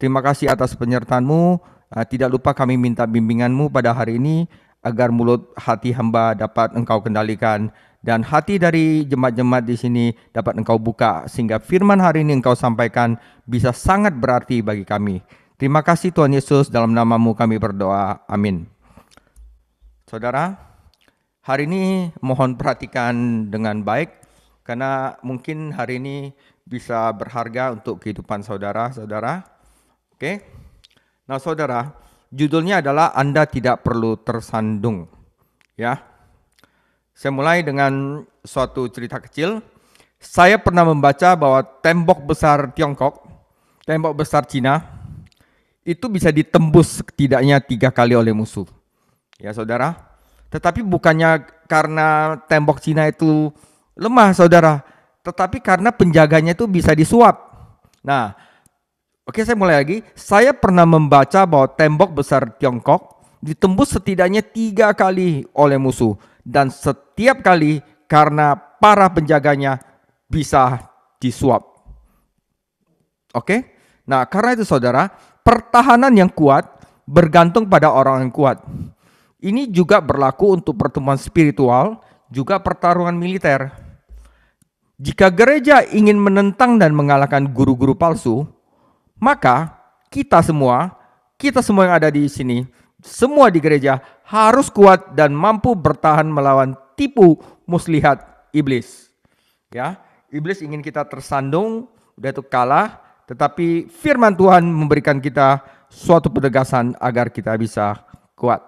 Terima kasih atas penyertaan-Mu. Tidak lupa kami minta bimbingan-Mu pada hari ini, agar mulut hati hamba dapat Engkau kendalikan, dan hati dari jemaat-jemaat di sini dapat Engkau buka, sehingga firman hari ini Engkau sampaikan bisa sangat berarti bagi kami. Terima kasih Tuhan Yesus, dalam nama-Mu kami berdoa. Amin. Saudara, hari ini mohon perhatikan dengan baik, karena mungkin hari ini bisa berharga untuk kehidupan saudara-saudara. Oke. Nah, saudara, judulnya adalah Anda Tidak Perlu Tersandung. Ya. Saya mulai dengan suatu cerita kecil. Saya pernah membaca bahwa tembok besar Tiongkok, tembok besar Cina, itu bisa ditembus setidaknya 3 kali oleh musuh. Ya, saudara. Tetapi bukannya karena tembok Cina itu lemah, saudara, tetapi karena penjaganya itu bisa disuap. Nah, oke, saya mulai lagi. Saya pernah membaca bahwa tembok besar Tiongkok ditembus setidaknya 3 kali oleh musuh. Dan setiap kali karena para penjaganya bisa disuap. Oke? Nah, karena itu saudara, pertahanan yang kuat bergantung pada orang yang kuat. Ini juga berlaku untuk pertemuan spiritual, juga pertarungan militer. Jika gereja ingin menentang dan mengalahkan guru-guru palsu, maka kita semua yang ada di sini, semua di gereja harus kuat dan mampu bertahan melawan tipu muslihat iblis. Ya, iblis ingin kita tersandung, udah itu kalah, tetapi firman Tuhan memberikan kita suatu penegasan agar kita bisa kuat.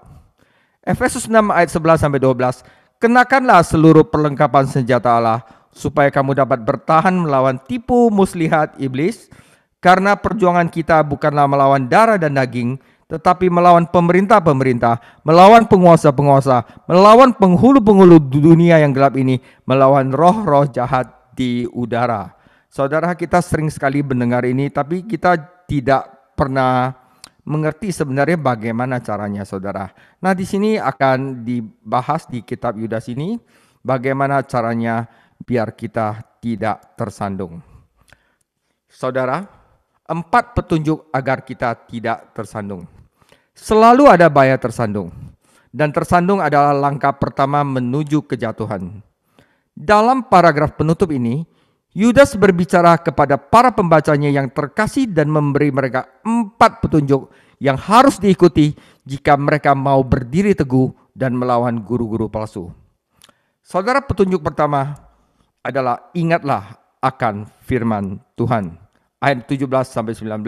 Efesus 6 ayat 11 sampai 12, kenakanlah seluruh perlengkapan senjata Allah supaya kamu dapat bertahan melawan tipu muslihat iblis. Karena perjuangan kita bukanlah melawan darah dan daging, tetapi melawan pemerintah-pemerintah, melawan penguasa-penguasa, melawan penghulu-penghulu dunia yang gelap ini, melawan roh-roh jahat di udara. Saudara, kita sering sekali mendengar ini, tapi kita tidak pernah mengerti sebenarnya bagaimana caranya, saudara. Nah, di sini akan dibahas di kitab Yudas ini, bagaimana caranya biar kita tidak tersandung. Saudara, 4 petunjuk agar kita tidak tersandung. Selalu ada bahaya tersandung. Dan tersandung adalah langkah pertama menuju kejatuhan. Dalam paragraf penutup ini, Yudas berbicara kepada para pembacanya yang terkasih dan memberi mereka 4 petunjuk yang harus diikuti jika mereka mau berdiri teguh dan melawan guru-guru palsu. Saudara, petunjuk pertama adalah ingatlah akan firman Tuhan. Ayat 17 sampai 19.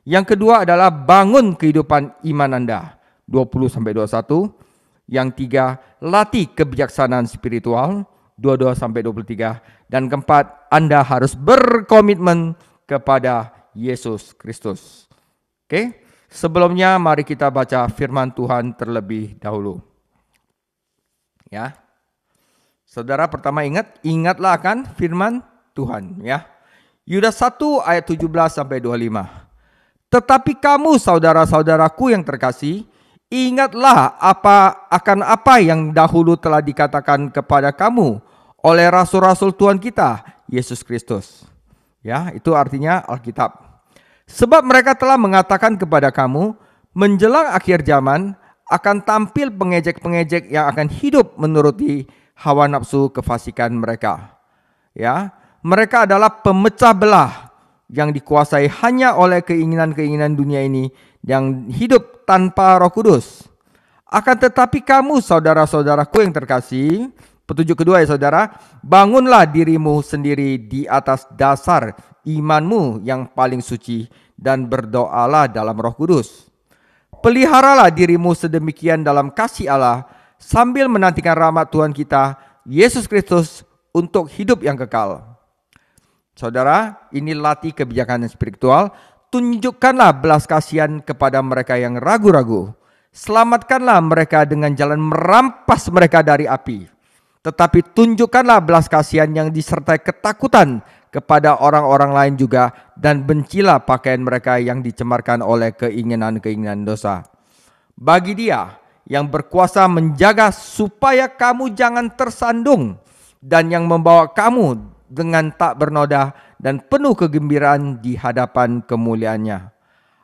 Yang kedua adalah bangun kehidupan iman Anda. 20 sampai 21. Yang tiga, latih kebijaksanaan spiritual. 22 sampai 23. Dan keempat, Anda harus berkomitmen kepada Yesus Kristus. Oke? Sebelumnya mari kita baca firman Tuhan terlebih dahulu. Ya. Saudara, pertama ingatlah akan firman Tuhan, ya. Yudas 1 ayat 17 sampai 25. Tetapi kamu saudara-saudaraku yang terkasih, ingatlah akan apa yang dahulu telah dikatakan kepada kamu oleh rasul-rasul Tuhan kita, Yesus Kristus. Ya, itu artinya Alkitab. Sebab mereka telah mengatakan kepada kamu, menjelang akhir zaman akan tampil pengejek-pengejek yang akan hidup menuruti hawa nafsu kefasikan mereka. Ya, mereka adalah pemecah belah yang dikuasai hanya oleh keinginan-keinginan dunia ini yang hidup tanpa Roh Kudus. Akan tetapi kamu saudara-saudaraku yang terkasih, petunjuk kedua ya saudara, bangunlah dirimu sendiri di atas dasar imanmu yang paling suci dan berdoalah dalam Roh Kudus. Peliharalah dirimu sedemikian dalam kasih Allah sambil menantikan rahmat Tuhan kita, Yesus Kristus, untuk hidup yang kekal. Saudara, ini latih kebijaksanaan spiritual. Tunjukkanlah belas kasihan kepada mereka yang ragu-ragu. Selamatkanlah mereka dengan jalan merampas mereka dari api. Tetapi tunjukkanlah belas kasihan yang disertai ketakutan kepada orang-orang lain juga, dan bencilah pakaian mereka yang dicemarkan oleh keinginan-keinginan dosa. Bagi Dia yang berkuasa menjaga supaya kamu jangan tersandung, dan yang membawa kamu dengan tak bernoda dan penuh kegembiraan di hadapan kemuliaannya.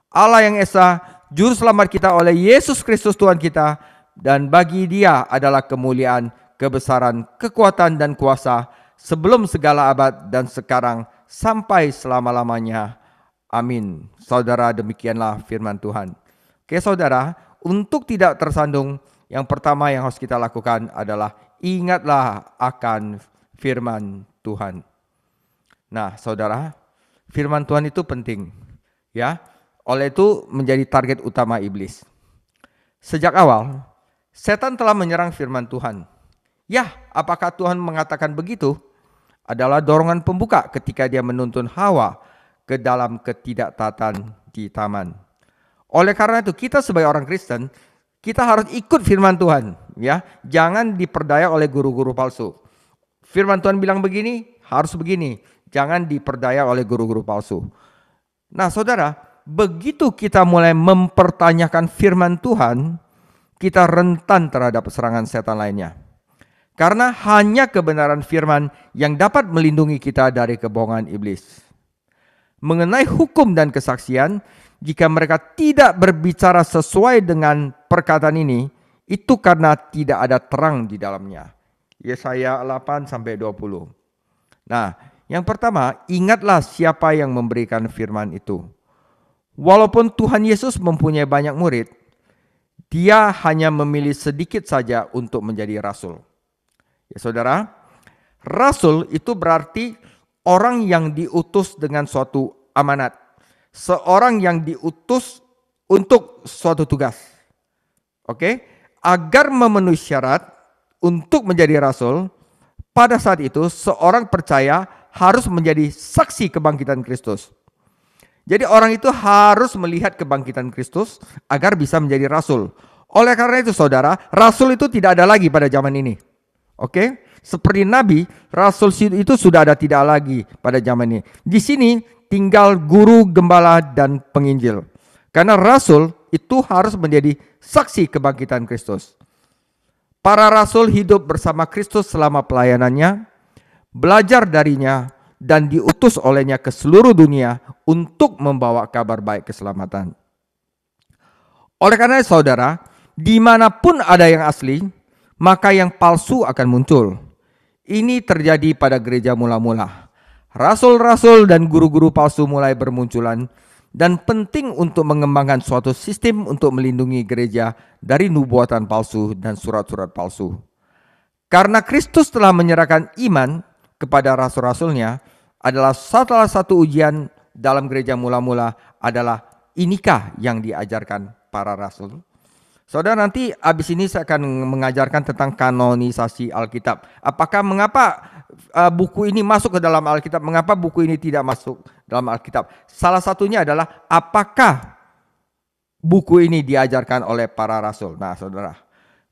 Allah yang Esa, Juru Selamat kita oleh Yesus Kristus Tuhan kita, dan bagi Dia adalah kemuliaan, kebesaran, kekuatan, dan kuasa sebelum segala abad dan sekarang sampai selama-lamanya. Amin. Saudara, demikianlah firman Tuhan. Oke saudara, untuk tidak tersandung, yang pertama yang harus kita lakukan adalah ingatlah akan firman Tuhan. Nah saudara, firman Tuhan itu penting, ya. Oleh itu menjadi target utama iblis. Sejak awal, setan telah menyerang firman Tuhan. Ya, apakah Tuhan mengatakan begitu? Adalah dorongan pembuka ketika dia menuntun Hawa ke dalam ketidaktaatan di taman. Oleh karena itu, kita sebagai orang Kristen, kita harus ikut firman Tuhan, ya. Jangan diperdaya oleh guru-guru palsu. Firman Tuhan bilang begini, harus begini. Jangan diperdaya oleh guru-guru palsu. Nah, saudara, begitu kita mulai mempertanyakan firman Tuhan, kita rentan terhadap serangan setan lainnya. Karena hanya kebenaran firman yang dapat melindungi kita dari kebohongan iblis. Mengenai hukum dan kesaksian, jika mereka tidak berbicara sesuai dengan perkataan ini, itu karena tidak ada terang di dalamnya. Yesaya 8-20. Nah, yang pertama, ingatlah siapa yang memberikan firman itu. Walaupun Tuhan Yesus mempunyai banyak murid, Dia hanya memilih sedikit saja untuk menjadi rasul. Ya saudara, rasul itu berarti orang yang diutus dengan suatu amanat. Seorang yang diutus untuk suatu tugas. Oke? Agar memenuhi syarat untuk menjadi rasul, pada saat itu seorang percaya harus menjadi saksi kebangkitan Kristus. Jadi orang itu harus melihat kebangkitan Kristus agar bisa menjadi rasul. Oleh karena itu saudara, rasul itu tidak ada lagi pada zaman ini. Oke? Seperti nabi, rasul itu sudah ada tidak lagi pada zaman ini. Di sini tinggal guru, gembala, dan penginjil. Karena rasul itu harus menjadi saksi kebangkitan Kristus. Para rasul hidup bersama Kristus selama pelayanannya, belajar darinya, dan diutus olehnya ke seluruh dunia untuk membawa kabar baik keselamatan. Oleh karena itu saudara, dimanapun ada yang asli, maka yang palsu akan muncul. Ini terjadi pada gereja mula-mula. Rasul-rasul dan guru-guru palsu mulai bermunculan, dan penting untuk mengembangkan suatu sistem untuk melindungi gereja dari nubuatan palsu dan surat-surat palsu. Karena Kristus telah menyerahkan iman kepada rasul-rasulnya, adalah salah satu ujian dalam gereja mula-mula adalah inikah yang diajarkan para rasul. Saudara, nanti abis ini saya akan mengajarkan tentang kanonisasi Alkitab. Mengapa buku ini masuk ke dalam Alkitab? Mengapa buku ini tidak masuk dalam Alkitab? Salah satunya adalah apakah buku ini diajarkan oleh para rasul. Nah saudara,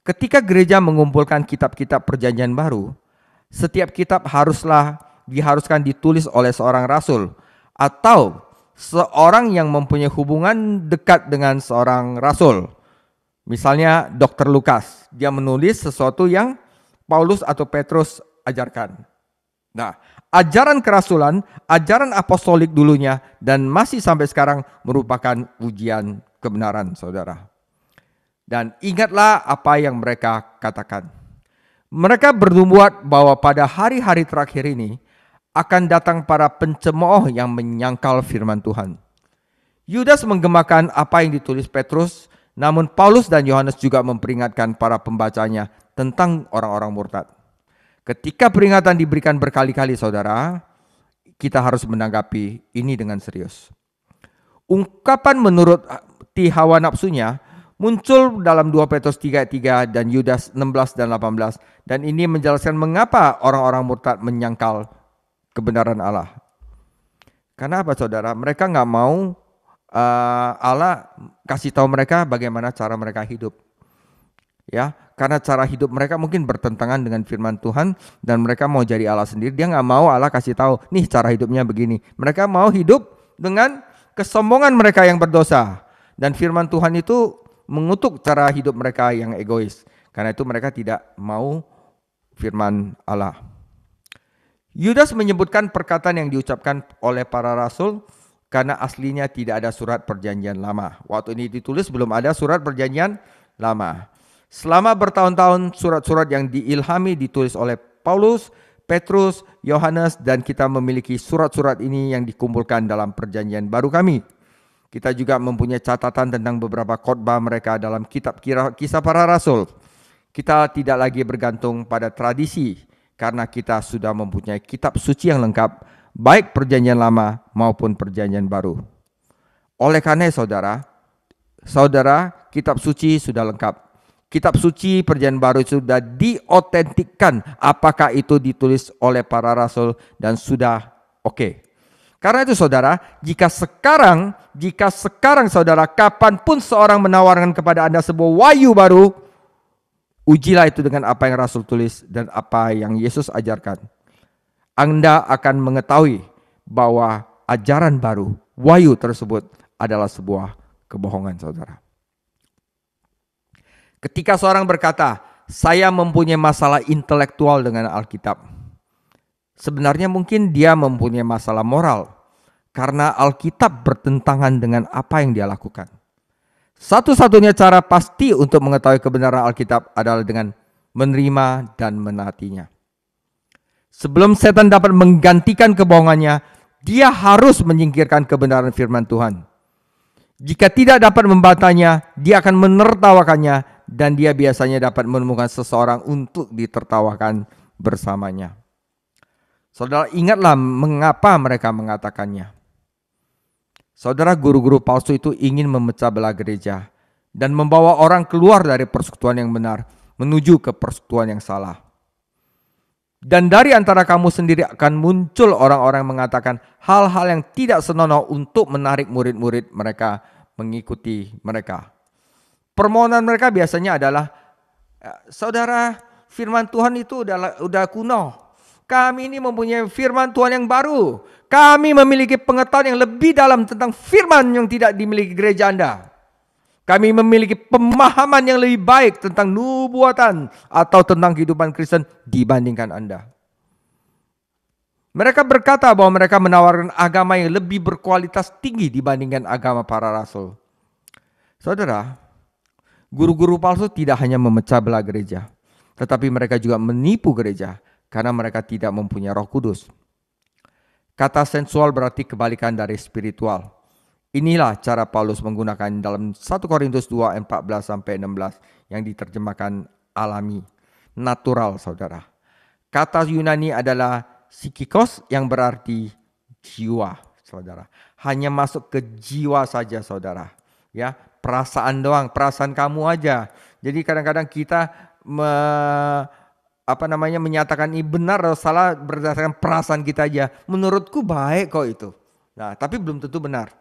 ketika gereja mengumpulkan kitab-kitab perjanjian baru, setiap kitab diharuskan ditulis oleh seorang rasul atau seorang yang mempunyai hubungan dekat dengan seorang rasul. Misalnya Dr. Lukas, dia menulis sesuatu yang Paulus atau Petrus ajarkan. Nah, ajaran kerasulan, ajaran apostolik dulunya dan masih sampai sekarang merupakan ujian kebenaran, saudara. Dan ingatlah apa yang mereka katakan. Mereka bernubuat bahwa pada hari-hari terakhir ini akan datang para pencemooh yang menyangkal firman Tuhan. Yudas menggemakan apa yang ditulis Petrus, namun Paulus dan Yohanes juga memperingatkan para pembacanya tentang orang-orang murtad. Ketika peringatan diberikan berkali-kali saudara, kita harus menanggapi ini dengan serius. Ungkapan menurut hawa nafsunya muncul dalam 2 Petrus 3:3 dan Yudas 16 dan 18. Dan ini menjelaskan mengapa orang-orang murtad menyangkal kebenaran Allah. Karena apa saudara? Mereka nggak mau Allah kasih tahu mereka bagaimana cara mereka hidup. Ya, karena cara hidup mereka mungkin bertentangan dengan firman Tuhan dan mereka mau jadi Allah sendiri. Dia nggak mau Allah kasih tahu, nih cara hidupnya begini. Mereka mau hidup dengan kesombongan mereka yang berdosa. Dan firman Tuhan itu mengutuk cara hidup mereka yang egois. Karena itu mereka tidak mau firman Allah. Yudas menyebutkan perkataan yang diucapkan oleh para rasul karena aslinya tidak ada surat perjanjian lama. Waktu ini ditulis belum ada surat perjanjian lama. Selama bertahun-tahun surat-surat yang diilhami ditulis oleh Paulus, Petrus, Yohanes, dan kita memiliki surat-surat ini yang dikumpulkan dalam perjanjian baru kami. Kita juga mempunyai catatan tentang beberapa khotbah mereka dalam kitab Kisah Para Rasul. Kita tidak lagi bergantung pada tradisi karena kita sudah mempunyai kitab suci yang lengkap, baik perjanjian lama maupun perjanjian baru. Oleh karena saudara, kitab suci sudah lengkap. Kitab suci perjanjian baru sudah diotentikkan apakah itu ditulis oleh para rasul dan sudah oke. Karena itu saudara, jika sekarang saudara, kapanpun seorang menawarkan kepada Anda sebuah wahyu baru, ujilah itu dengan apa yang rasul tulis dan apa yang Yesus ajarkan. Anda akan mengetahui bahwa ajaran baru, wahyu tersebut adalah sebuah kebohongan saudara. Ketika seorang berkata, saya mempunyai masalah intelektual dengan Alkitab. Sebenarnya mungkin dia mempunyai masalah moral. Karena Alkitab bertentangan dengan apa yang dia lakukan. Satu-satunya cara pasti untuk mengetahui kebenaran Alkitab adalah dengan menerima dan menaatinya. Sebelum setan dapat menggantikan kebohongannya, dia harus menyingkirkan kebenaran firman Tuhan. Jika tidak dapat membantahnya, dia akan menertawakannya dan dia biasanya dapat menemukan seseorang untuk ditertawakan bersamanya. Saudara, ingatlah mengapa mereka mengatakannya. Saudara, guru-guru palsu itu ingin memecah belah gereja dan membawa orang keluar dari persekutuan yang benar menuju ke persekutuan yang salah. Dan dari antara kamu sendiri akan muncul orang-orang yang mengatakan hal-hal yang tidak senonoh untuk menarik murid-murid mereka mengikuti mereka. Permohonan mereka biasanya adalah, saudara, firman Tuhan itu udah kuno. Kami ini mempunyai firman Tuhan yang baru. Kami memiliki pengetahuan yang lebih dalam tentang firman yang tidak dimiliki gereja Anda. Kami memiliki pemahaman yang lebih baik tentang nubuatan atau tentang kehidupan Kristen dibandingkan Anda. Mereka berkata bahwa mereka menawarkan agama yang lebih berkualitas tinggi dibandingkan agama para rasul. Saudara, guru-guru palsu tidak hanya memecah belah gereja, tetapi mereka juga menipu gereja karena mereka tidak mempunyai Roh Kudus. Kata sensual berarti kebalikan dari spiritual. Inilah cara Paulus menggunakan dalam 1 Korintus 2, 14-16 yang diterjemahkan alami, natural saudara. Kata Yunani adalah psikikos yang berarti jiwa saudara. Hanya masuk ke jiwa saja saudara. Ya, perasaan doang, perasaan kamu aja. Jadi kadang-kadang kita menyatakan ini benar atau salah berdasarkan perasaan kita aja. Menurutku baik kok itu. Nah, tapi belum tentu benar.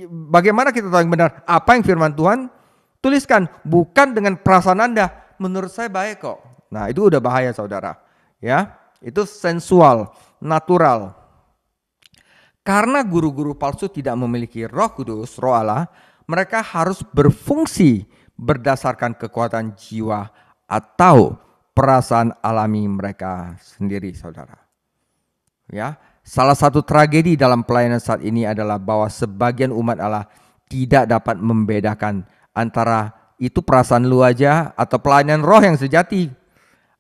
Bagaimana kita tahu yang benar? Apa yang firman Tuhan tuliskan, bukan dengan perasaan Anda. Menurut saya baik kok. Nah, itu udah bahaya saudara. Ya, itu sensual, natural. Karena guru-guru palsu tidak memiliki Roh Kudus, Roh Allah, mereka harus berfungsi berdasarkan kekuatan jiwa atau perasaan alami mereka sendiri, saudara. Ya, salah satu tragedi dalam pelayanan saat ini adalah bahwa sebagian umat Allah tidak dapat membedakan antara itu perasaan lu aja atau pelayanan roh yang sejati.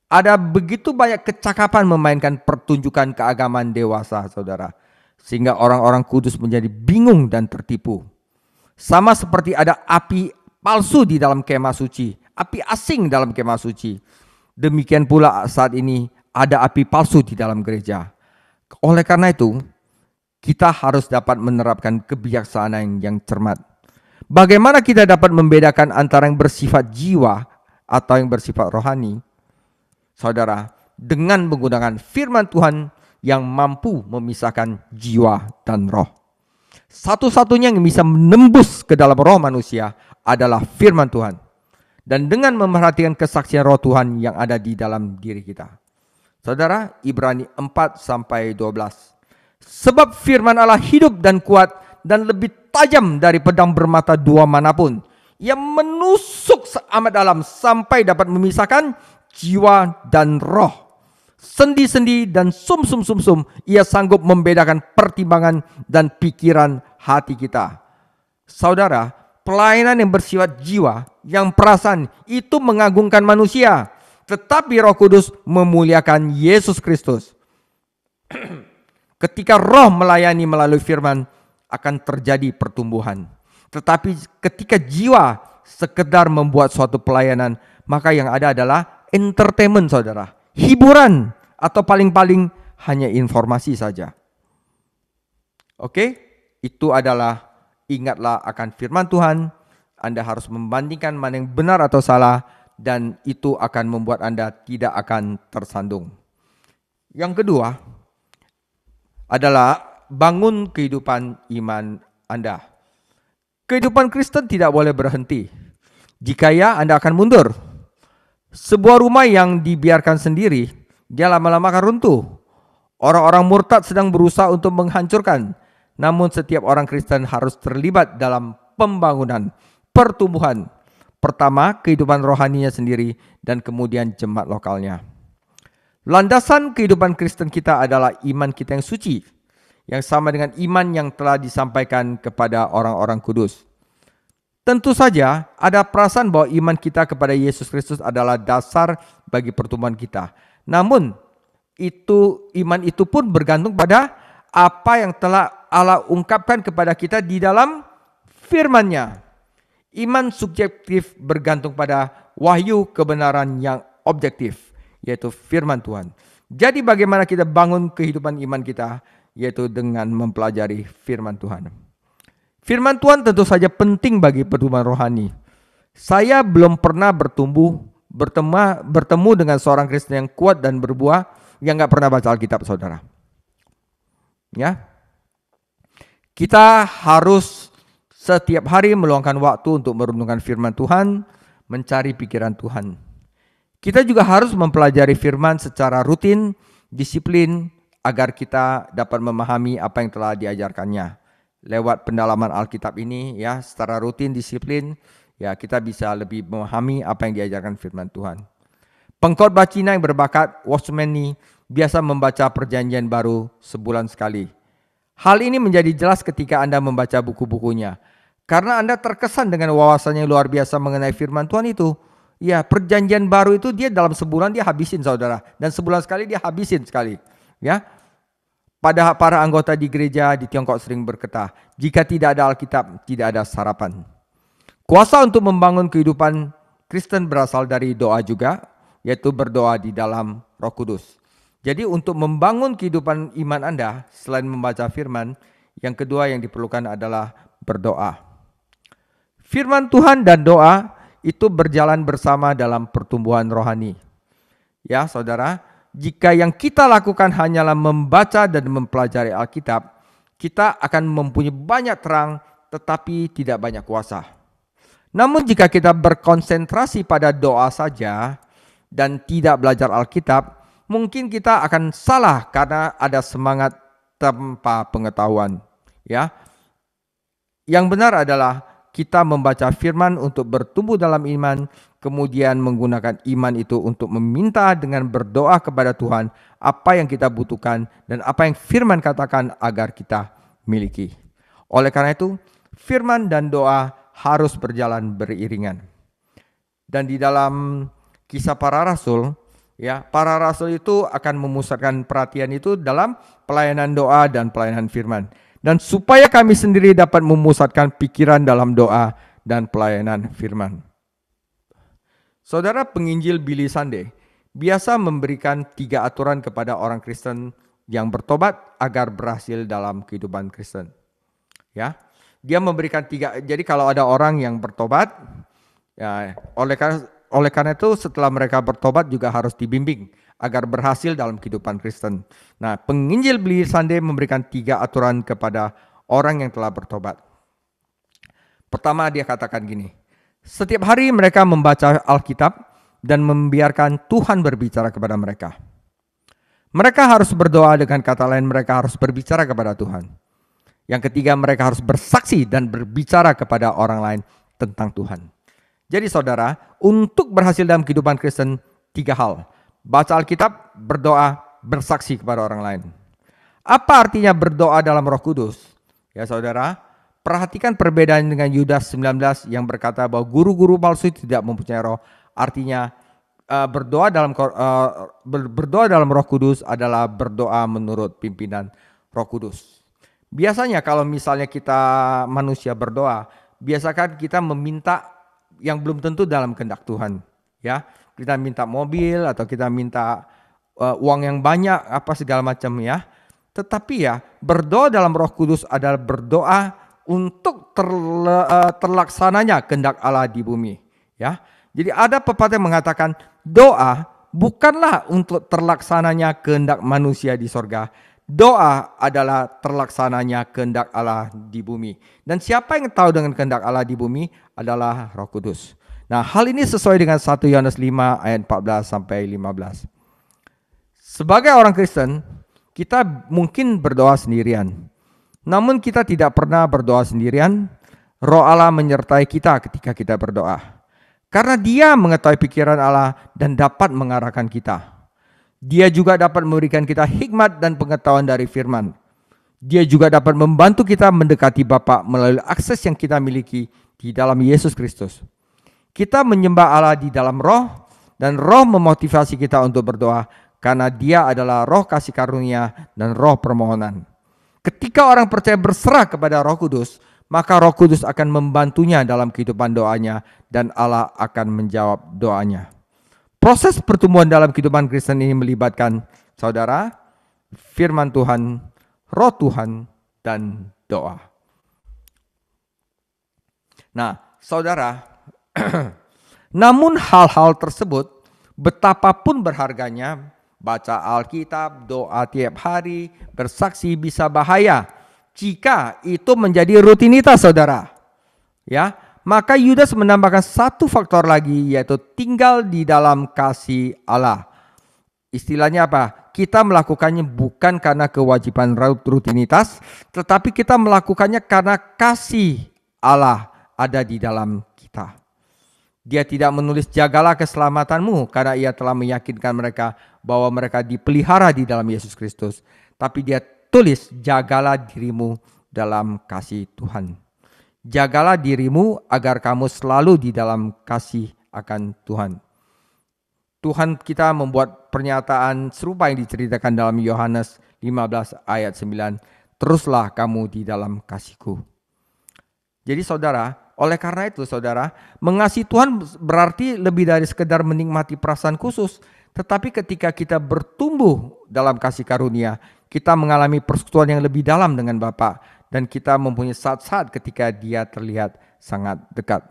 Ada begitu banyak kecakapan memainkan pertunjukan keagamaan dewasa, saudara, sehingga orang-orang kudus menjadi bingung dan tertipu. Sama seperti ada api palsu di dalam kemah suci, api asing dalam kemah suci. Demikian pula saat ini ada api palsu di dalam gereja. Oleh karena itu, kita harus dapat menerapkan kebijaksanaan yang cermat. Bagaimana kita dapat membedakan antara yang bersifat jiwa atau yang bersifat rohani? Saudara, dengan menggunakan firman Tuhan yang mampu memisahkan jiwa dan roh. Satu-satunya yang bisa menembus ke dalam roh manusia adalah firman Tuhan. Dan dengan memerhatikan kesaksian roh Tuhan yang ada di dalam diri kita. Saudara, Ibrani 4-12. Sebab firman Allah hidup dan kuat dan lebih tajam dari pedang bermata dua manapun. Yang menusuk seamat dalam sampai dapat memisahkan jiwa dan roh. sendi-sendi dan sum-sum. Ia sanggup membedakan pertimbangan dan pikiran hati kita. Saudara, pelayanan yang bersifat jiwa, yang perasaan, itu mengagungkan manusia. Tetapi Roh Kudus memuliakan Yesus Kristus. Ketika roh melayani melalui firman, akan terjadi pertumbuhan. Tetapi ketika jiwa sekedar membuat suatu pelayanan, maka yang ada adalah entertainment, saudara. Hiburan, atau paling-paling hanya informasi saja. Oke, itu adalah, ingatlah akan firman Tuhan. Anda harus membandingkan mana yang benar atau salah, dan itu akan membuat Anda tidak akan tersandung. Yang kedua adalah bangun kehidupan iman Anda. Kehidupan Kristen tidak boleh berhenti. Jika ya, Anda akan mundur. Sebuah rumah yang dibiarkan sendiri, dia lama-lama akan runtuh. Orang-orang murtad sedang berusaha untuk menghancurkan. Namun setiap orang Kristen harus terlibat dalam pembangunan, pertumbuhan. Pertama, kehidupan rohaninya sendiri, dan kemudian jemaat lokalnya. Landasan kehidupan Kristen kita adalah iman kita yang suci, yang sama dengan iman yang telah disampaikan kepada orang-orang kudus. Tentu saja ada perasaan bahwa iman kita kepada Yesus Kristus adalah dasar bagi pertumbuhan kita. Namun, iman itu pun bergantung pada apa yang telah Allah ungkapkan kepada kita di dalam firman-Nya. Iman subjektif bergantung pada wahyu kebenaran yang objektif, yaitu firman Tuhan. Jadi bagaimana kita bangun kehidupan iman kita, yaitu dengan mempelajari firman Tuhan. Firman Tuhan tentu saja penting bagi pertumbuhan rohani. Saya belum pernah bertemu dengan seorang Kristen yang kuat dan berbuah yang gak pernah baca Alkitab, saudara. Ya, kita harus setiap hari meluangkan waktu untuk merenungkan firman Tuhan, mencari pikiran Tuhan. Kita juga harus mempelajari firman secara rutin, disiplin, agar kita dapat memahami apa yang telah diajarkannya. Lewat pendalaman Alkitab ini, ya, secara rutin, disiplin, ya, kita bisa lebih memahami apa yang diajarkan firman Tuhan. Pengkhotbah Cina yang berbakat, Watchman Nee, biasa membaca Perjanjian Baru sebulan sekali. Hal ini menjadi jelas ketika Anda membaca buku-bukunya. Karena Anda terkesan dengan wawasannya yang luar biasa mengenai firman Tuhan itu. Ya, Perjanjian Baru itu dia dalam sebulan dia habisin, saudara. Dan sebulan sekali dia habisin sekali. Ya, pada para anggota di gereja di Tiongkok sering berkata, jika tidak ada Alkitab, tidak ada sarapan. Kuasa untuk membangun kehidupan Kristen berasal dari doa juga, yaitu berdoa di dalam Roh Kudus. Jadi untuk membangun kehidupan iman Anda, selain membaca firman, yang kedua yang diperlukan adalah berdoa. Firman Tuhan dan doa itu berjalan bersama dalam pertumbuhan rohani. Ya, saudara, jika yang kita lakukan hanyalah membaca dan mempelajari Alkitab, kita akan mempunyai banyak terang tetapi tidak banyak kuasa. Namun jika kita berkonsentrasi pada doa saja dan tidak belajar Alkitab, mungkin kita akan salah karena ada semangat tanpa pengetahuan. Ya, yang benar adalah kita membaca firman untuk bertumbuh dalam iman, kemudian menggunakan iman itu untuk meminta dengan berdoa kepada Tuhan apa yang kita butuhkan dan apa yang firman katakan agar kita miliki. Oleh karena itu, firman dan doa harus berjalan beriringan. Dan di dalam Kisah Para Rasul, ya, para rasul itu akan memusatkan perhatian itu dalam pelayanan doa dan pelayanan firman. Dan supaya kami sendiri dapat memusatkan pikiran dalam doa dan pelayanan firman. Saudara penginjil Billy Sunday biasa memberikan 3 aturan kepada orang Kristen yang bertobat agar berhasil dalam kehidupan Kristen. Ya, dia memberikan 3. Jadi kalau ada orang yang bertobat, ya, oleh karena itu setelah mereka bertobat juga harus dibimbing agar berhasil dalam kehidupan Kristen. Nah, penginjil Billy Sunday memberikan 3 aturan kepada orang yang telah bertobat. Pertama, dia katakan gini, setiap hari mereka membaca Alkitab dan membiarkan Tuhan berbicara kepada mereka. Mereka harus berdoa, dengan kata lain mereka harus berbicara kepada Tuhan. Yang ketiga, mereka harus bersaksi dan berbicara kepada orang lain tentang Tuhan. Jadi saudara, untuk berhasil dalam kehidupan Kristen, 3 hal. baca Alkitab, berdoa, bersaksi kepada orang lain. Apa artinya berdoa dalam Roh Kudus? Ya saudara, perhatikan perbedaan dengan Yudas 19 yang berkata bahwa guru-guru palsu tidak mempunyai roh. Artinya berdoa dalam Roh Kudus adalah berdoa menurut pimpinan Roh Kudus. Biasanya kalau misalnya kita manusia berdoa, biasakan kita meminta yang belum tentu dalam kehendak Tuhan. Ya, kita minta mobil atau kita minta uang yang banyak, apa segala macam ya. Tetapi ya, berdoa dalam Roh Kudus adalah berdoa untuk terlaksananya kehendak Allah di bumi. Ya, jadi ada pepatah yang mengatakan doa bukanlah untuk terlaksananya kehendak manusia di sorga. Doa adalah terlaksananya kehendak Allah di bumi. Dan siapa yang tahu dengan kehendak Allah di bumi adalah Roh Kudus. Nah, hal ini sesuai dengan 1 Yohanes 5 ayat 14 sampai 15. Sebagai orang Kristen, kita mungkin berdoa sendirian. Namun kita tidak pernah berdoa sendirian. Roh Allah menyertai kita ketika kita berdoa. Karena Dia mengetahui pikiran Allah dan dapat mengarahkan kita. Dia juga dapat memberikan kita hikmat dan pengetahuan dari firman. Dia juga dapat membantu kita mendekati Bapa melalui akses yang kita miliki di dalam Yesus Kristus. Kita menyembah Allah di dalam roh, dan roh memotivasi kita untuk berdoa karena Dia adalah roh kasih karunia dan roh permohonan. Ketika orang percaya berserah kepada Roh Kudus, maka Roh Kudus akan membantunya dalam kehidupan doanya dan Allah akan menjawab doanya. Proses pertumbuhan dalam kehidupan Kristen ini melibatkan saudara, firman Tuhan, Roh Tuhan, dan doa. Nah, saudara, namun hal-hal tersebut betapapun berharganya, baca Alkitab, doa tiap hari, bersaksi bisa bahaya jika itu menjadi rutinitas saudara. Ya, maka Yudas menambahkan satu faktor lagi, yaitu tinggal di dalam kasih Allah. Istilahnya apa? Kita melakukannya bukan karena kewajiban rutinitas, tetapi kita melakukannya karena kasih Allah ada di dalam kita. Dia tidak menulis jagalah keselamatanmu karena Ia telah meyakinkan mereka bahwa mereka dipelihara di dalam Yesus Kristus. Tapi Dia tulis jagalah dirimu dalam kasih Tuhan. Jagalah dirimu agar kamu selalu di dalam kasih akan Tuhan. Tuhan kita membuat pernyataan serupa yang diceritakan dalam Yohanes 15 ayat 9. Teruslah kamu di dalam kasihku. Jadi saudara, oleh karena itu saudara, mengasihi Tuhan berarti lebih dari sekedar menikmati perasaan khusus. Tetapi ketika kita bertumbuh dalam kasih karunia, kita mengalami persekutuan yang lebih dalam dengan Bapa, dan kita mempunyai saat-saat ketika Dia terlihat sangat dekat.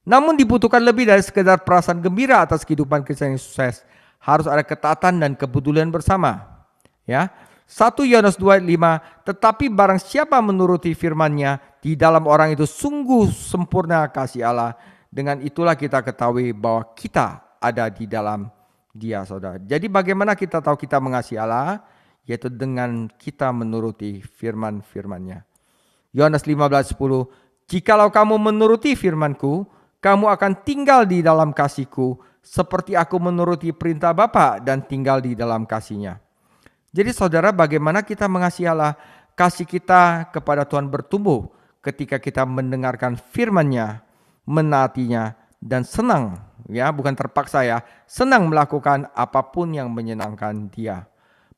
Namun dibutuhkan lebih dari sekedar perasaan gembira atas kehidupan Kristen yang sukses. Harus ada ketaatan dan kepedulian bersama. Ya, 1 Yohanes 2:5, tetapi barang siapa menuruti firman-Nya, di dalam orang itu sungguh sempurna kasih Allah. Dengan itulah kita ketahui bahwa kita ada di dalam Dia, saudara. Jadi bagaimana kita tahu kita mengasihi Allah? Yaitu dengan kita menuruti firman-firman-Nya. Yohanes 15:10, jikalau kamu menuruti firman-Ku, kamu akan tinggal di dalam kasih-Ku, seperti Aku menuruti perintah Bapa dan tinggal di dalam kasih-Nya. Jadi saudara, bagaimana kita mengasihi Allah? Kasih kita kepada Tuhan bertumbuh ketika kita mendengarkan firman-Nya, menaatinya, dan senang, ya bukan terpaksa ya, senang melakukan apapun yang menyenangkan Dia.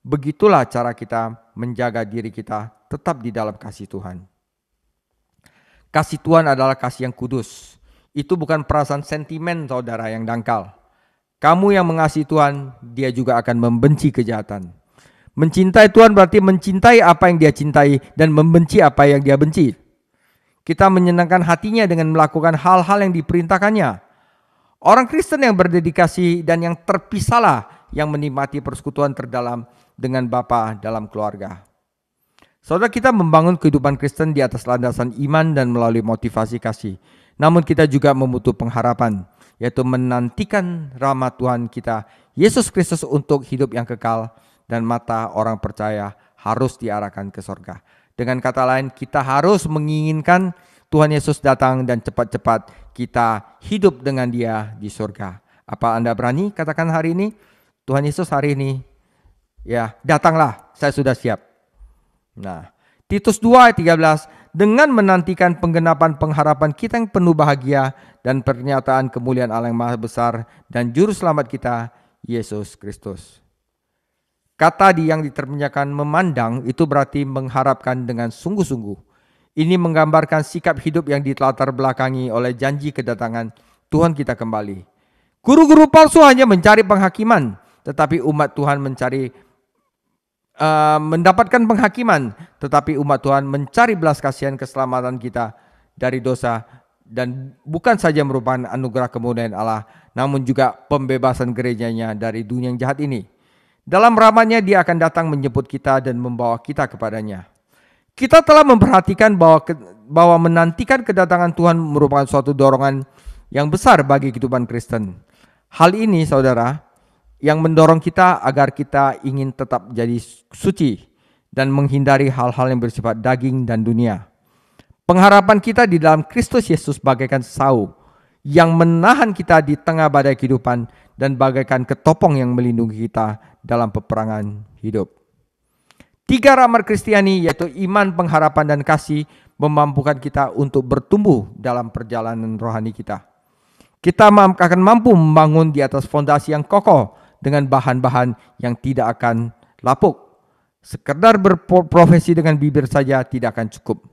Begitulah cara kita menjaga diri kita tetap di dalam kasih Tuhan. Kasih Tuhan adalah kasih yang kudus. Itu bukan perasaan sentimen saudara yang dangkal. Kamu yang mengasihi Tuhan, Dia juga akan membenci kejahatan. Mencintai Tuhan berarti mencintai apa yang Dia cintai dan membenci apa yang Dia benci. Kita menyenangkan hatinya dengan melakukan hal-hal yang diperintahkannya. Orang Kristen yang berdedikasi dan yang terpisahlah yang menikmati persekutuan terdalam dengan Bapa dalam keluarga. Saudara, kita membangun kehidupan Kristen di atas landasan iman dan melalui motivasi kasih. Namun kita juga membutuhkan pengharapan, yaitu menantikan rahmat Tuhan kita, Yesus Kristus, untuk hidup yang kekal, dan mata orang percaya harus diarahkan ke surga. Dengan kata lain, kita harus menginginkan Tuhan Yesus datang dan cepat-cepat kita hidup dengan Dia di surga. Apa Anda berani katakan hari ini, Tuhan Yesus hari ini, ya datanglah, saya sudah siap. Nah, Titus 2 ayat 13, dengan menantikan penggenapan pengharapan kita yang penuh bahagia dan pernyataan kemuliaan Allah yang maha besar dan juru selamat kita, Yesus Kristus. Kata yang diterjemahkan memandang itu berarti mengharapkan dengan sungguh-sungguh. Ini menggambarkan sikap hidup yang ditelatar belakangi oleh janji kedatangan Tuhan kita kembali. Guru-guru palsu hanya mencari penghakiman, tetapi umat Tuhan mendapatkan penghakiman, tetapi umat Tuhan mencari belas kasihan keselamatan kita dari dosa, dan bukan saja merupakan anugerah kemuliaan Allah, namun juga pembebasan gerejanya dari dunia yang jahat ini. Dalam rahmat-Nya Dia akan datang menjemput kita dan membawa kita kepadanya. Kita telah memperhatikan bahwa menantikan kedatangan Tuhan merupakan suatu dorongan yang besar bagi kehidupan Kristen. Hal ini, saudara, yang mendorong kita agar kita ingin tetap jadi suci dan menghindari hal-hal yang bersifat daging dan dunia. Pengharapan kita di dalam Kristus Yesus bagaikan sau yang menahan kita di tengah badai kehidupan dan bagaikan ketopong yang melindungi kita dalam peperangan hidup. 3 rahmat Kristiani yaitu iman, pengharapan, dan kasih memampukan kita untuk bertumbuh dalam perjalanan rohani kita. Kita akan mampu membangun di atas fondasi yang kokoh dengan bahan-bahan yang tidak akan lapuk. Sekedar berprofesi dengan bibir saja tidak akan cukup.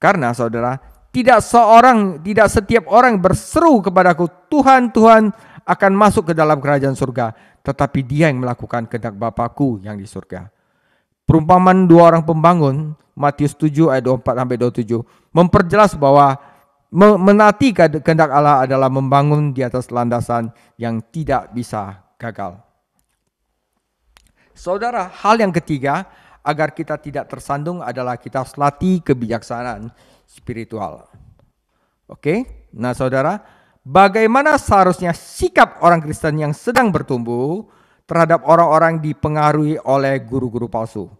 Karena saudara, tidak setiap orang berseru kepadaku, Tuhan, Tuhan, akan masuk ke dalam kerajaan surga, tetapi dia yang melakukan kehendak Bapa-Ku yang di surga. Perumpamaan 2 orang pembangun, Matius 7 ayat 24-27, memperjelas bahwa menaati kehendak Allah adalah membangun di atas landasan yang tidak bisa gagal. Saudara, hal yang ketiga agar kita tidak tersandung adalah kita harus latih kebijaksanaan spiritual. Oke? Nah, saudara, bagaimana seharusnya sikap orang Kristen yang sedang bertumbuh terhadap orang-orang dipengaruhi oleh guru-guru palsu?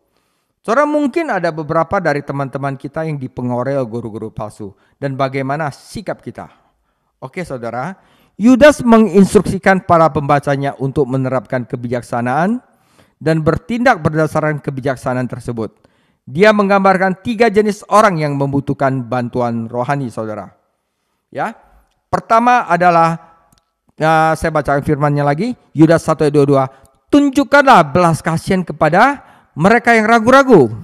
Saudara, mungkin ada beberapa dari teman-teman kita yang dipengaruhi oleh guru-guru palsu. Dan bagaimana sikap kita? Oke, saudara, Yudas menginstruksikan para pembacanya untuk menerapkan kebijaksanaan dan bertindak berdasarkan kebijaksanaan tersebut. Dia menggambarkan 3 jenis orang yang membutuhkan bantuan rohani, saudara. Ya, pertama adalah, saya bacakan firman-Nya lagi, Yudas 1 ayat 22. Tunjukkanlah belas kasihan kepada mereka yang ragu-ragu.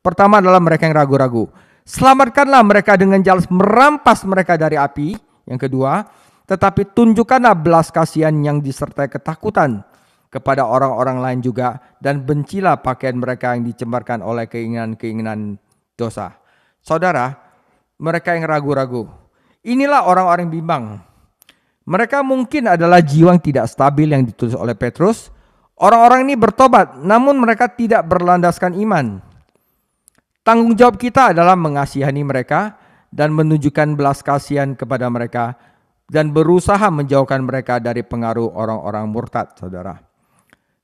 Pertama adalah mereka yang ragu-ragu. Selamatkanlah mereka dengan jelas merampas mereka dari api. Yang kedua, tetapi tunjukkanlah belas kasihan yang disertai ketakutan kepada orang-orang lain juga, dan bencilah pakaian mereka yang dicembarkan oleh keinginan-keinginan dosa. Saudara, mereka yang ragu-ragu, inilah orang-orang bimbang. Mereka mungkin adalah jiwa yang tidak stabil yang ditulis oleh Petrus. Orang-orang ini bertobat, namun mereka tidak berlandaskan iman. Tanggung jawab kita adalah mengasihani mereka dan menunjukkan belas kasihan kepada mereka dan berusaha menjauhkan mereka dari pengaruh orang-orang murtad, saudara.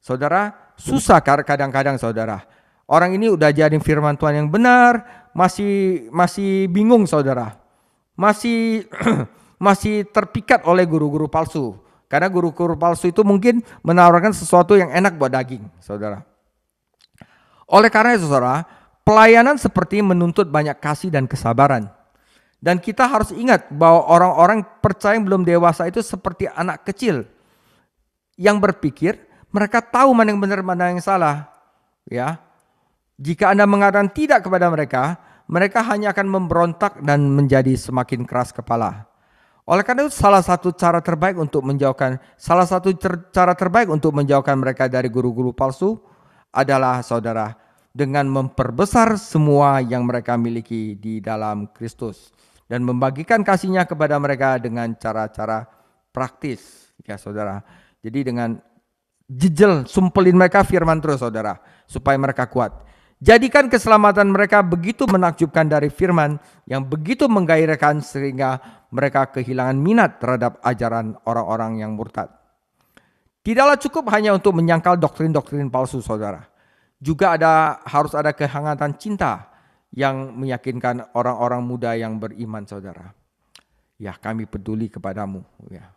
Saudara, susah kadang-kadang, saudara. Orang ini udah jadi firman Tuhan yang benar, masih bingung, saudara. Masih terpikat oleh guru-guru palsu. Karena guru-guru palsu itu mungkin menawarkan sesuatu yang enak buat daging, saudara. Oleh karena itu, saudara, pelayanan seperti menuntut banyak kasih dan kesabaran. Dan kita harus ingat bahwa orang-orang percaya yang belum dewasa itu seperti anak kecil yang berpikir mereka tahu mana yang benar, mana yang salah. Ya, jika Anda mengatakan tidak kepada mereka, mereka hanya akan memberontak dan menjadi semakin keras kepala. Oleh karena itu salah satu cara terbaik untuk menjauhkan mereka dari guru-guru palsu adalah, saudara, dengan memperbesar semua yang mereka miliki di dalam Kristus dan membagikan kasih-Nya kepada mereka dengan cara-cara praktis, ya saudara. Jadi dengan sumpelin mereka firman terus, saudara, supaya mereka kuat. Jadikan keselamatan mereka begitu menakjubkan dari firman yang begitu menggairahkan sehingga mereka kehilangan minat terhadap ajaran orang-orang yang murtad. Tidaklah cukup hanya untuk menyangkal doktrin-doktrin palsu, saudara. Juga harus ada kehangatan cinta yang meyakinkan orang-orang muda yang beriman, saudara. Ya, kami peduli kepadamu. Ya.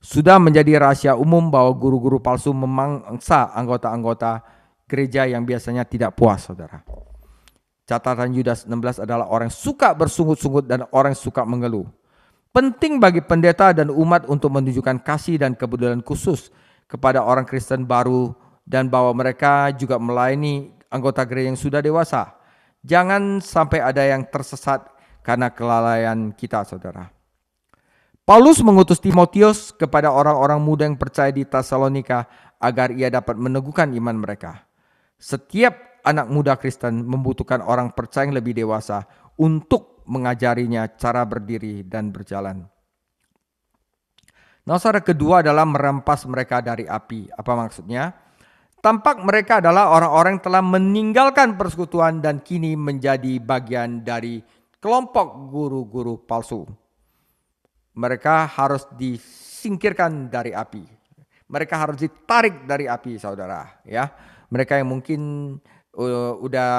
Sudah menjadi rahasia umum bahwa guru-guru palsu memangsa anggota-anggota gereja yang biasanya tidak puas, saudara. Catatan Yudas 16 adalah orang yang suka bersungut-sungut dan orang yang suka mengeluh. Penting bagi pendeta dan umat untuk menunjukkan kasih dan kepedulian khusus kepada orang Kristen baru dan bahwa mereka juga melayani anggota gereja yang sudah dewasa. Jangan sampai ada yang tersesat karena kelalaian kita, saudara. Paulus mengutus Timotius kepada orang-orang muda yang percaya di Tesalonika agar ia dapat meneguhkan iman mereka. Setiap anak muda Kristen membutuhkan orang percaya yang lebih dewasa untuk mengajarinya cara berdiri dan berjalan. Nasihat kedua adalah merampas mereka dari api. Apa maksudnya? Tampak mereka adalah orang-orang yang telah meninggalkan persekutuan dan kini menjadi bagian dari kelompok guru-guru palsu. Mereka harus disingkirkan dari api. Mereka harus ditarik dari api, saudara. Ya, mereka yang mungkin udah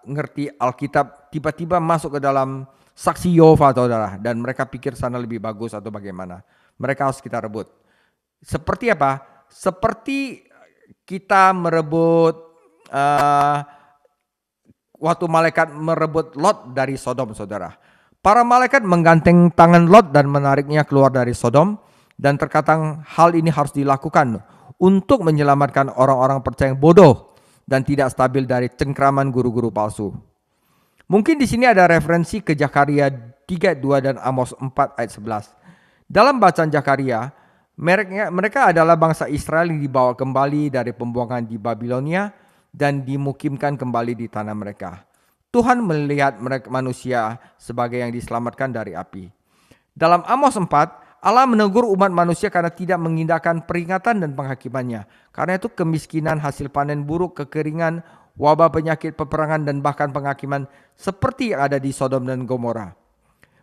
ngerti Alkitab tiba-tiba masuk ke dalam saksi Yehova, saudara, dan mereka pikir sana lebih bagus atau bagaimana. Mereka harus kita rebut. Seperti apa? Seperti kita merebut waktu malaikat merebut Lot dari Sodom, saudara. Para malaikat mengganteng tangan Lot dan menariknya keluar dari Sodom, dan terkadang hal ini harus dilakukan untuk menyelamatkan orang-orang percaya yang bodoh dan tidak stabil dari cengkraman guru-guru palsu. Mungkin di sini ada referensi ke Zakaria 3:2 dan Amos 4 ayat 11. Dalam bacaan Zakaria, mereka adalah bangsa Israel yang dibawa kembali dari pembuangan di Babilonia dan dimukimkan kembali di tanah mereka. Tuhan melihat mereka manusia sebagai yang diselamatkan dari api. Dalam Amos 4, Allah menegur umat manusia karena tidak mengindahkan peringatan dan penghakimannya. Karena itu kemiskinan, hasil panen buruk, kekeringan, wabah, penyakit, peperangan, dan bahkan penghakiman seperti yang ada di Sodom dan Gomora.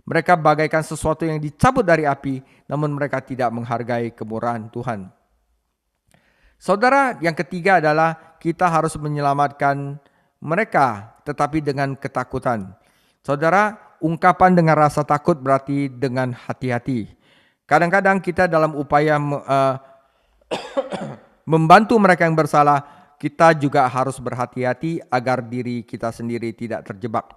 Mereka bagaikan sesuatu yang dicabut dari api, namun mereka tidak menghargai kemurahan Tuhan. Saudara, yang ketiga adalah kita harus menyelamatkan mereka, tetapi dengan ketakutan. Saudara, ungkapan dengan rasa takut berarti dengan hati-hati. Kadang-kadang kita dalam upaya membantu mereka yang bersalah, kita juga harus berhati-hati agar diri kita sendiri tidak terjebak.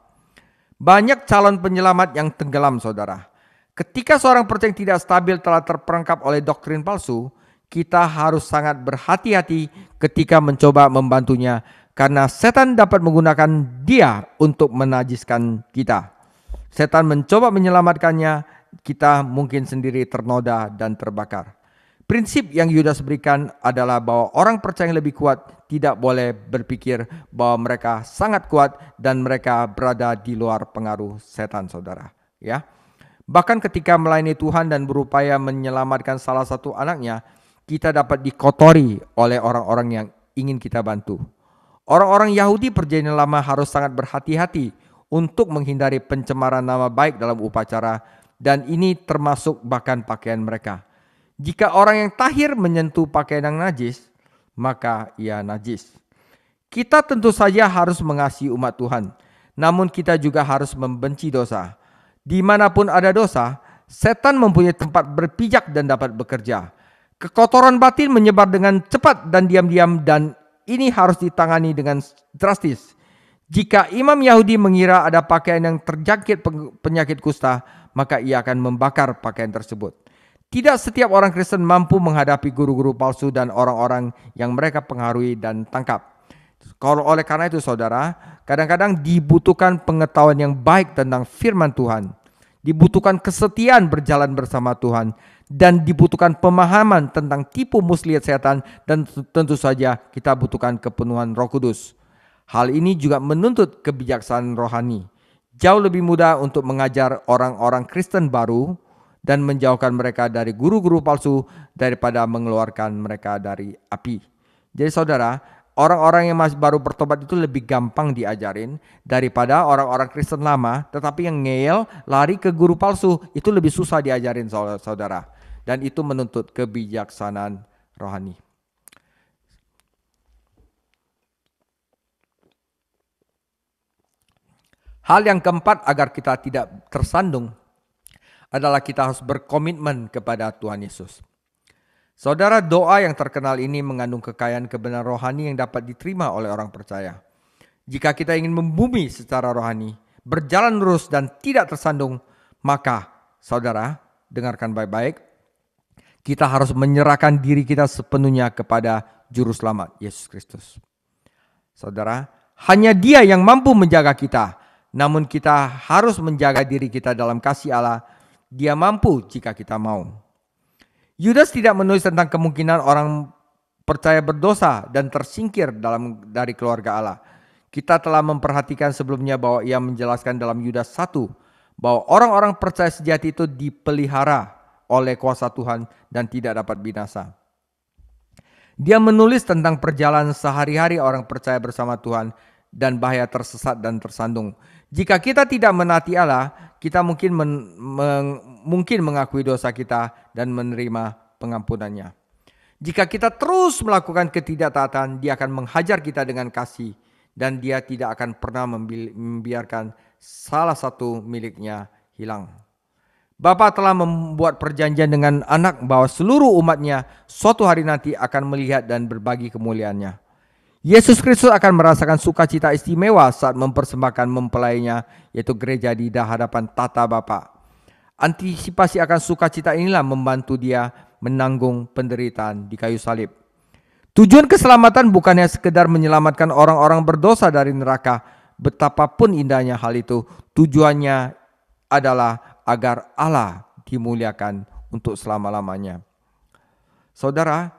Banyak calon penyelamat yang tenggelam, saudara. Ketika seorang percaya yang tidak stabil telah terperangkap oleh doktrin palsu, kita harus sangat berhati-hati ketika mencoba membantunya, karena setan dapat menggunakan dia untuk menajiskan kita. Setan mencoba menyelamatkannya, kita mungkin sendiri ternoda dan terbakar. Prinsip yang Yudas berikan adalah bahwa orang percaya yang lebih kuat tidak boleh berpikir bahwa mereka sangat kuat dan mereka berada di luar pengaruh setan, saudara. Ya, bahkan ketika melayani Tuhan dan berupaya menyelamatkan salah satu anaknya, kita dapat dikotori oleh orang-orang yang ingin kita bantu. Orang-orang Yahudi perjanjian lama harus sangat berhati-hati untuk menghindari pencemaran nama baik dalam upacara, dan ini termasuk bahkan pakaian mereka. Jika orang yang tahir menyentuh pakaian yang najis, maka ia najis. Kita tentu saja harus mengasihi umat Tuhan, namun kita juga harus membenci dosa. Dimanapun ada dosa, setan mempunyai tempat berpijak dan dapat bekerja. Kekotoran batin menyebar dengan cepat dan diam-diam, dan ini harus ditangani dengan drastis. Jika imam Yahudi mengira ada pakaian yang terjangkit penyakit kusta, maka ia akan membakar pakaian tersebut. Tidak setiap orang Kristen mampu menghadapi guru-guru palsu dan orang-orang yang mereka pengaruhi dan tangkap. Oleh karena itu, saudara, kadang-kadang dibutuhkan pengetahuan yang baik tentang firman Tuhan. Dibutuhkan kesetiaan berjalan bersama Tuhan. Dan dibutuhkan pemahaman tentang tipu muslihat setan, dan tentu saja kita butuhkan kepenuhan Roh Kudus. Hal ini juga menuntut kebijaksanaan rohani. Jauh lebih mudah untuk mengajar orang-orang Kristen baru dan menjauhkan mereka dari guru-guru palsu daripada mengeluarkan mereka dari api. Jadi saudara, orang-orang yang masih baru bertobat itu lebih gampang diajarin daripada orang-orang Kristen lama, tetapi yang ngeyel lari ke guru palsu itu lebih susah diajarin, saudara. Dan itu menuntut kebijaksanaan rohani. Hal yang keempat agar kita tidak tersandung adalah kita harus berkomitmen kepada Tuhan Yesus. Saudara, doa yang terkenal ini mengandung kekayaan kebenaran rohani yang dapat diterima oleh orang percaya. Jika kita ingin membumi secara rohani, berjalan lurus dan tidak tersandung, maka saudara, dengarkan baik-baik, kita harus menyerahkan diri kita sepenuhnya kepada Juru Selamat, Yesus Kristus. Saudara, hanya Dia yang mampu menjaga kita, namun kita harus menjaga diri kita dalam kasih Allah. Dia mampu jika kita mau. Yudas tidak menulis tentang kemungkinan orang percaya berdosa dan tersingkir dari keluarga Allah. Kita telah memperhatikan sebelumnya bahwa ia menjelaskan dalam Yudas 1 bahwa orang-orang percaya sejati itu dipelihara oleh kuasa Tuhan dan tidak dapat binasa. Dia menulis tentang perjalanan sehari-hari orang percaya bersama Tuhan dan bahaya tersesat dan tersandung. Jika kita tidak menaati Allah, kita mungkin mengakui dosa kita dan menerima pengampunannya. Jika kita terus melakukan ketidaktaatan, Dia akan menghajar kita dengan kasih dan Dia tidak akan pernah membiarkan salah satu miliknya hilang. Bapa telah membuat perjanjian dengan anak bahwa seluruh umatnya suatu hari nanti akan melihat dan berbagi kemuliaannya. Yesus Kristus akan merasakan sukacita istimewa saat mempersembahkan mempelainya, yaitu gereja di hadapan tata Bapa. Antisipasi akan sukacita inilah membantu Dia menanggung penderitaan di kayu salib. Tujuan keselamatan bukannya sekedar menyelamatkan orang-orang berdosa dari neraka. Betapapun indahnya hal itu, tujuannya adalah agar Allah dimuliakan untuk selama-lamanya. Saudara,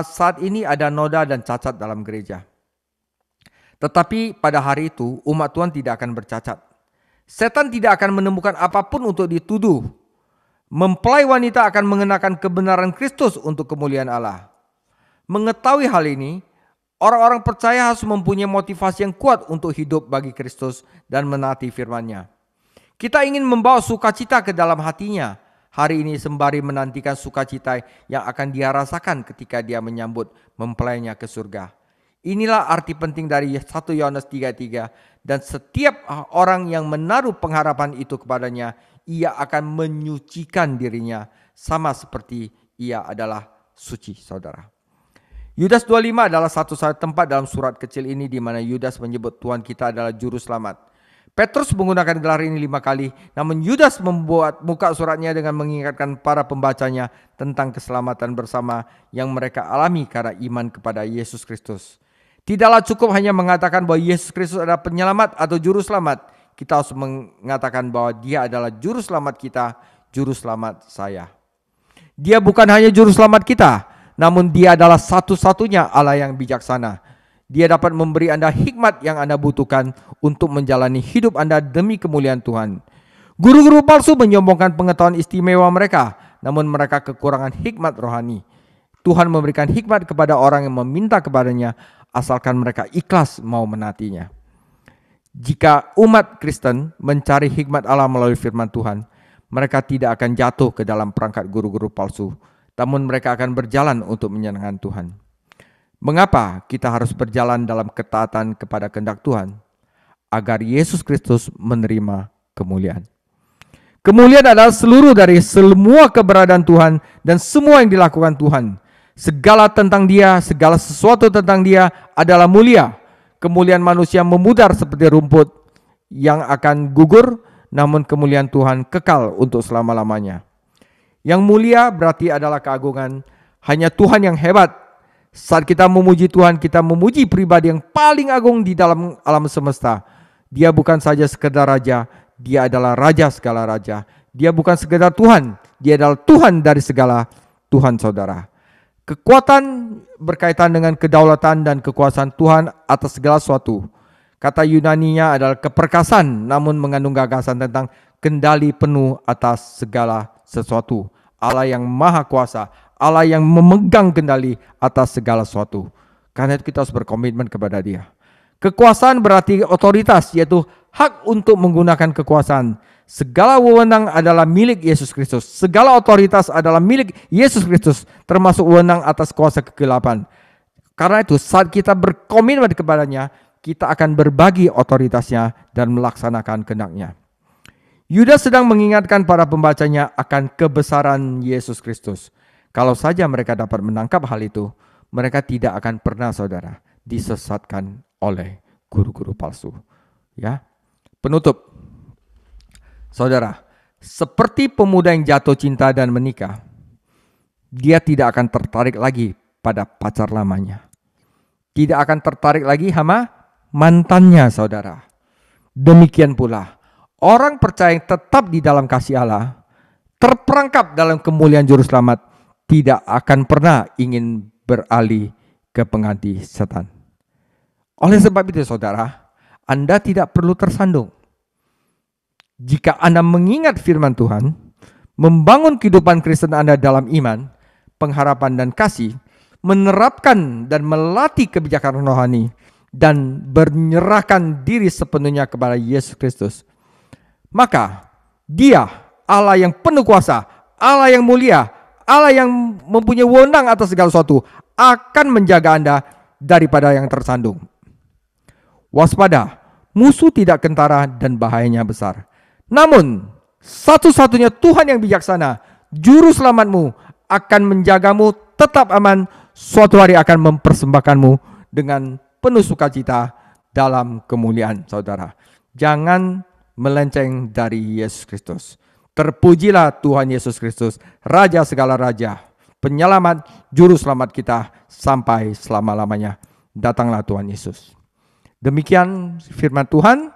saat ini ada noda dan cacat dalam gereja. Tetapi pada hari itu umat Tuhan tidak akan bercacat. Setan tidak akan menemukan apapun untuk dituduh. Mempelai wanita akan mengenakan kebenaran Kristus untuk kemuliaan Allah. Mengetahui hal ini, orang-orang percaya harus mempunyai motivasi yang kuat untuk hidup bagi Kristus dan menaati firman-Nya. Kita ingin membawa sukacita ke dalam hatinya hari ini sembari menantikan sukacita yang akan Dia rasakan ketika Dia menyambut mempelainya ke surga. Inilah arti penting dari 1 Yohanes 3:3, dan setiap orang yang menaruh pengharapan itu kepadanya, ia akan menyucikan dirinya sama seperti ia adalah suci, saudara. Yudas 25 adalah satu-satunya tempat dalam surat kecil ini di mana Yudas menyebut Tuhan kita adalah Juru Selamat. Petrus menggunakan gelar ini 5 kali, namun Yudas membuat muka suratnya dengan mengingatkan para pembacanya tentang keselamatan bersama yang mereka alami karena iman kepada Yesus Kristus. Tidaklah cukup hanya mengatakan bahwa Yesus Kristus adalah penyelamat atau juru selamat. Kita harus mengatakan bahwa Dia adalah juru selamat kita, juru selamat saya. Dia bukan hanya juru selamat kita, namun Dia adalah satu-satunya Allah yang bijaksana. Dia dapat memberi Anda hikmat yang Anda butuhkan untuk menjalani hidup Anda demi kemuliaan Tuhan. Guru-guru palsu menyombongkan pengetahuan istimewa mereka, namun mereka kekurangan hikmat rohani. Tuhan memberikan hikmat kepada orang yang meminta kepadanya, asalkan mereka ikhlas mau menaatinya. Jika umat Kristen mencari hikmat Allah melalui firman Tuhan, mereka tidak akan jatuh ke dalam perangkat guru-guru palsu, namun mereka akan berjalan untuk menyenangkan Tuhan. Mengapa kita harus berjalan dalam ketaatan kepada kehendak Tuhan? Agar Yesus Kristus menerima kemuliaan. Kemuliaan adalah seluruh dari semua keberadaan Tuhan dan semua yang dilakukan Tuhan. Segala tentang Dia, segala sesuatu tentang Dia adalah mulia. Kemuliaan manusia memudar seperti rumput yang akan gugur, namun kemuliaan Tuhan kekal untuk selama-lamanya. Yang mulia berarti adalah keagungan. Hanya Tuhan yang hebat. Saat kita memuji Tuhan, kita memuji pribadi yang paling agung di dalam alam semesta. Dia bukan saja sekedar raja, Dia adalah raja segala raja. Dia bukan sekedar Tuhan, Dia adalah Tuhan dari segala Tuhan, saudara. Kekuatan berkaitan dengan kedaulatan dan kekuasaan Tuhan atas segala sesuatu. Kata Yunaninya adalah keperkasan, namun mengandung gagasan tentang kendali penuh atas segala sesuatu. Allah yang maha kuasa, Allah yang memegang kendali atas segala sesuatu. Karena itu kita harus berkomitmen kepada Dia. Kekuasaan berarti otoritas, yaitu hak untuk menggunakan kekuasaan. Segala wewenang adalah milik Yesus Kristus. Segala otoritas adalah milik Yesus Kristus, termasuk wewenang atas kuasa kegelapan. Karena itu saat kita berkomitmen kepadanya, kita akan berbagi otoritasnya dan melaksanakan kehendak-Nya. Yudas sedang mengingatkan para pembacanya akan kebesaran Yesus Kristus. Kalau saja mereka dapat menangkap hal itu, mereka tidak akan pernah, saudara, disesatkan oleh guru-guru palsu. Ya, penutup, saudara, seperti pemuda yang jatuh cinta dan menikah, dia tidak akan tertarik lagi pada pacar lamanya. Tidak akan tertarik lagi sama mantannya, saudara. Demikian pula, orang percaya yang tetap di dalam kasih Allah, terperangkap dalam kemuliaan Juru Selamat, tidak akan pernah ingin beralih ke pengganti setan. Oleh sebab itu, saudara, Anda tidak perlu tersandung. Jika Anda mengingat firman Tuhan, membangun kehidupan Kristen Anda dalam iman, pengharapan dan kasih, menerapkan dan melatih kebijaksanaan rohani, dan menyerahkan diri sepenuhnya kepada Yesus Kristus, maka Dia, Allah yang penuh kuasa, Allah yang mulia, Allah yang mempunyai wewenang atas segala sesuatu, akan menjaga Anda daripada yang tersandung. Waspada, musuh tidak kentara dan bahayanya besar. Namun, satu-satunya Tuhan yang bijaksana, Juru Selamatmu, akan menjagamu tetap aman. Suatu hari akan mempersembahkanmu dengan penuh sukacita dalam kemuliaan, saudara. Jangan melenceng dari Yesus Kristus. Terpujilah Tuhan Yesus Kristus, Raja segala raja, penyelamat, Juru Selamat kita sampai selama-lamanya. Datanglah Tuhan Yesus. Demikian firman Tuhan.